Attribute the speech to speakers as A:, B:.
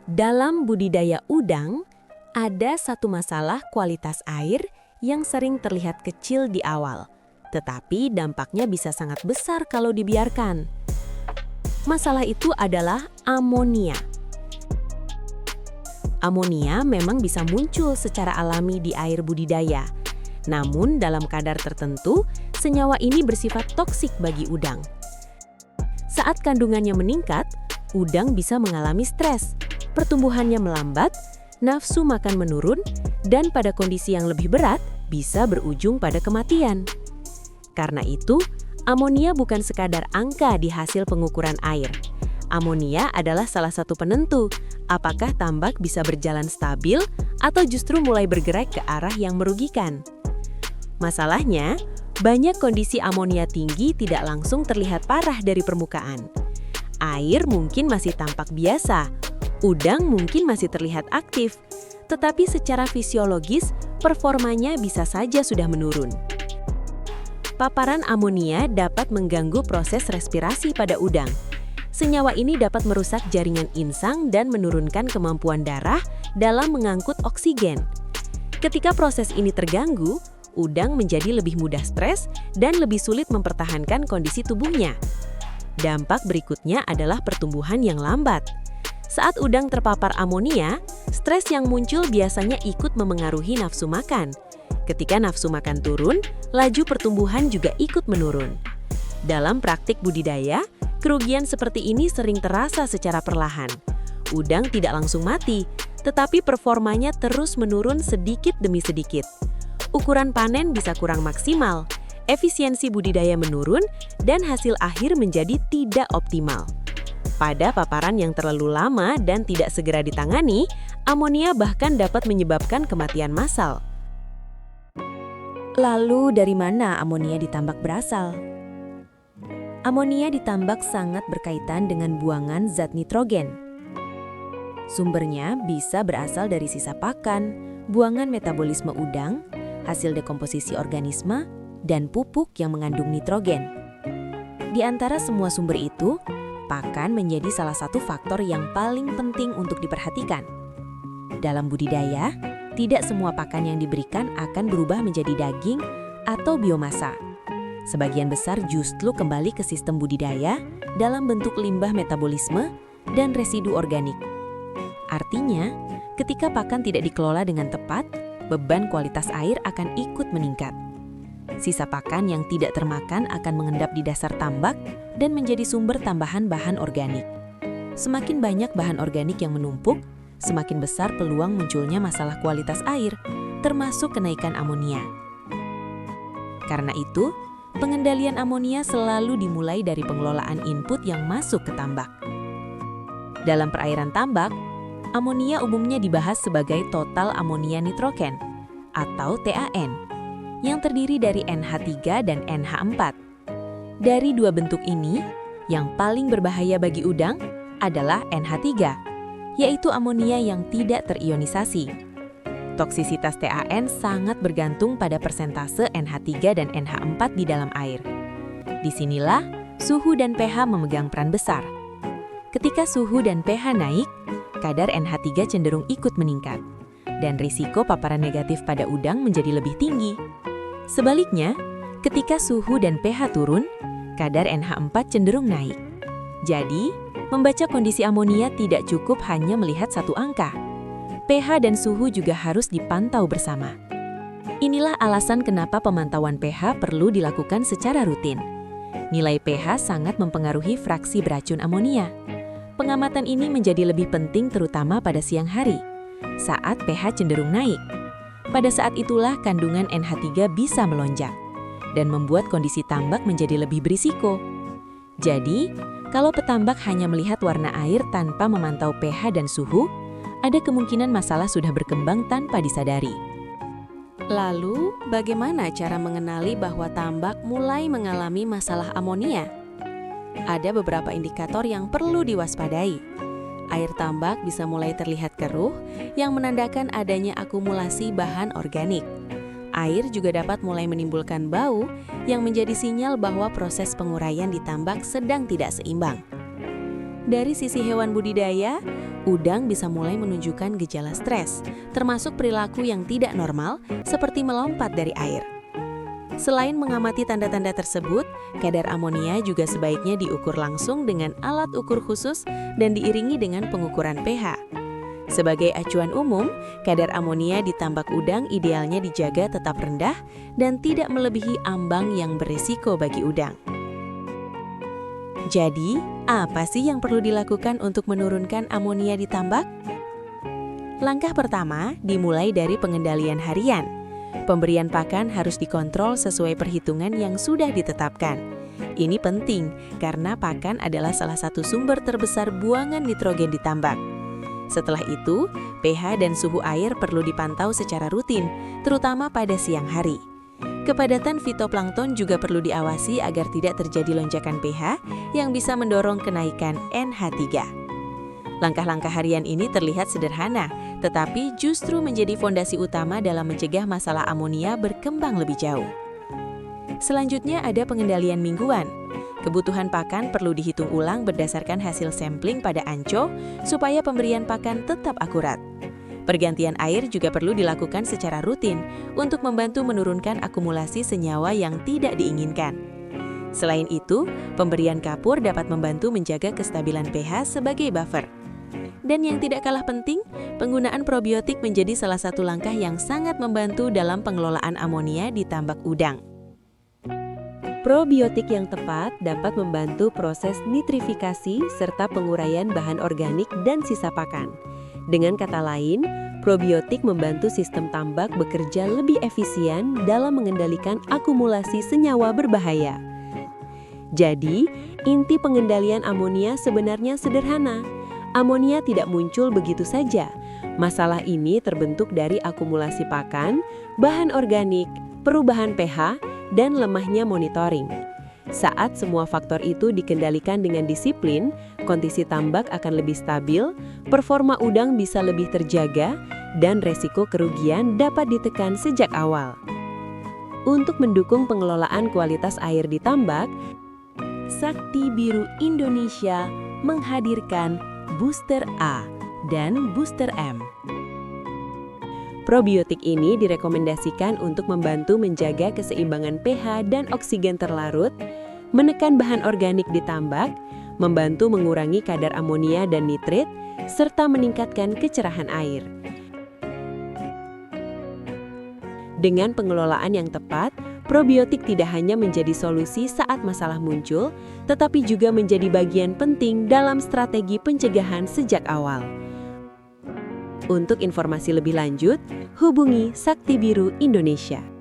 A: Dalam budidaya udang, ada satu masalah kualitas air yang sering terlihat kecil di awal, tetapi dampaknya bisa sangat besar kalau dibiarkan. Masalah itu adalah amonia. Amonia memang bisa muncul secara alami di air budidaya. Namun dalam kadar tertentu, senyawa ini bersifat toksik bagi udang. Saat kandungannya meningkat, udang bisa mengalami stres, pertumbuhannya melambat, nafsu makan menurun, dan pada kondisi yang lebih berat bisa berujung pada kematian. Karena itu, amonia bukan sekadar angka di hasil pengukuran air. Amonia adalah salah satu penentu apakah tambak bisa berjalan stabil atau justru mulai bergerak ke arah yang merugikan. Masalahnya, banyak kondisi amonia tinggi tidak langsung terlihat parah dari permukaan. Air mungkin masih tampak biasa, udang mungkin masih terlihat aktif, tetapi secara fisiologis performanya bisa saja sudah menurun. Paparan amonia dapat mengganggu proses respirasi pada udang. Senyawa ini dapat merusak jaringan insang dan menurunkan kemampuan darah dalam mengangkut oksigen. Ketika proses ini terganggu, udang menjadi lebih mudah stres dan lebih sulit mempertahankan kondisi tubuhnya. Dampak berikutnya adalah pertumbuhan yang lambat. Saat udang terpapar amonia, stres yang muncul biasanya ikut memengaruhi nafsu makan. Ketika nafsu makan turun, laju pertumbuhan juga ikut menurun. Dalam praktik budidaya, kerugian seperti ini sering terasa secara perlahan. Udang tidak langsung mati, tetapi performanya terus menurun sedikit demi sedikit. Ukuran panen bisa kurang maksimal, efisiensi budidaya menurun, dan hasil akhir menjadi tidak optimal. Pada paparan yang terlalu lama dan tidak segera ditangani, amonia bahkan dapat menyebabkan kematian massal. Lalu dari mana amonia di tambak berasal? Amonia di tambak sangat berkaitan dengan buangan zat nitrogen. Sumbernya bisa berasal dari sisa pakan, buangan metabolisme udang, hasil dekomposisi organisme, dan pupuk yang mengandung nitrogen. Di antara semua sumber itu, pakan menjadi salah satu faktor yang paling penting untuk diperhatikan. Dalam budidaya, tidak semua pakan yang diberikan akan berubah menjadi daging atau biomasa. Sebagian besar justru kembali ke sistem budidaya dalam bentuk limbah metabolisme dan residu organik. Artinya, ketika pakan tidak dikelola dengan tepat, beban kualitas air akan ikut meningkat. Sisa pakan yang tidak termakan akan mengendap di dasar tambak dan menjadi sumber tambahan bahan organik. Semakin banyak bahan organik yang menumpuk, semakin besar peluang munculnya masalah kualitas air, termasuk kenaikan amonia. Karena itu, pengendalian amonia selalu dimulai dari pengelolaan input yang masuk ke tambak. Dalam perairan tambak, amonia umumnya dibahas sebagai total amonia nitrogen atau TAN yang terdiri dari NH3 dan NH4. Dari dua bentuk ini, yang paling berbahaya bagi udang adalah NH3, yaitu amonia yang tidak terionisasi. Toksisitas TAN sangat bergantung pada persentase NH3 dan NH4 di dalam air. Disinilah suhu dan pH memegang peran besar. Ketika suhu dan pH naik, kadar NH3 cenderung ikut meningkat, dan risiko paparan negatif pada udang menjadi lebih tinggi. Sebaliknya, ketika suhu dan pH turun, kadar NH4 cenderung naik. Jadi, membaca kondisi amonia tidak cukup hanya melihat satu angka. pH dan suhu juga harus dipantau bersama. Inilah alasan kenapa pemantauan pH perlu dilakukan secara rutin. Nilai pH sangat mempengaruhi fraksi beracun amonia. Pengamatan ini menjadi lebih penting terutama pada siang hari, saat pH cenderung naik. Pada saat itulah kandungan NH3 bisa melonjak dan membuat kondisi tambak menjadi lebih berisiko. Jadi, kalau petambak hanya melihat warna air tanpa memantau pH dan suhu, ada kemungkinan masalah sudah berkembang tanpa disadari. Lalu, bagaimana cara mengenali bahwa tambak mulai mengalami masalah amonia? Ada beberapa indikator yang perlu diwaspadai. Air tambak bisa mulai terlihat keruh, yang menandakan adanya akumulasi bahan organik. Air juga dapat mulai menimbulkan bau, yang menjadi sinyal bahwa proses penguraian di tambak sedang tidak seimbang. Dari sisi hewan budidaya, udang bisa mulai menunjukkan gejala stres, termasuk perilaku yang tidak normal seperti melompat dari air. Selain mengamati tanda-tanda tersebut, kadar amonia juga sebaiknya diukur langsung dengan alat ukur khusus dan diiringi dengan pengukuran pH. Sebagai acuan umum, kadar amonia di tambak udang idealnya dijaga tetap rendah dan tidak melebihi ambang yang berisiko bagi udang. Jadi, apa sih yang perlu dilakukan untuk menurunkan amonia di tambak? Langkah pertama dimulai dari pengendalian harian. Pemberian pakan harus dikontrol sesuai perhitungan yang sudah ditetapkan. Ini penting karena pakan adalah salah satu sumber terbesar buangan nitrogen di tambak. Setelah itu, pH dan suhu air perlu dipantau secara rutin, terutama pada siang hari. Kepadatan fitoplankton juga perlu diawasi agar tidak terjadi lonjakan pH yang bisa mendorong kenaikan NH3. Langkah-langkah harian ini terlihat sederhana, tetapi justru menjadi fondasi utama dalam mencegah masalah amonia berkembang lebih jauh. Selanjutnya ada pengendalian mingguan. Kebutuhan pakan perlu dihitung ulang berdasarkan hasil sampling pada anco supaya pemberian pakan tetap akurat. Pergantian air juga perlu dilakukan secara rutin untuk membantu menurunkan akumulasi senyawa yang tidak diinginkan. Selain itu, pemberian kapur dapat membantu menjaga kestabilan pH sebagai buffer. Dan yang tidak kalah penting, penggunaan probiotik menjadi salah satu langkah yang sangat membantu dalam pengelolaan amonia di tambak udang.
B: Probiotik yang tepat dapat membantu proses nitrifikasi serta penguraian bahan organik dan sisa pakan. Dengan kata lain, probiotik membantu sistem tambak bekerja lebih efisien dalam mengendalikan akumulasi senyawa berbahaya. Jadi, inti pengendalian amonia sebenarnya sederhana. Amonia tidak muncul begitu saja. Masalah ini terbentuk dari akumulasi pakan, bahan organik, perubahan pH, dan lemahnya monitoring. Saat semua faktor itu dikendalikan dengan disiplin, kondisi tambak akan lebih stabil, performa udang bisa lebih terjaga, dan resiko kerugian dapat ditekan sejak awal. Untuk mendukung pengelolaan kualitas air di tambak, Sakti Biru Indonesia menghadirkan Booster A dan Booster M. Probiotik ini direkomendasikan untuk membantu menjaga keseimbangan pH dan oksigen terlarut, menekan bahan organik di tambak, membantu mengurangi kadar amonia dan nitrit, serta meningkatkan kecerahan air. Dengan pengelolaan yang tepat, probiotik tidak hanya menjadi solusi saat masalah muncul, tetapi juga menjadi bagian penting dalam strategi pencegahan sejak awal. Untuk informasi lebih lanjut, hubungi Sakti Biru Indonesia.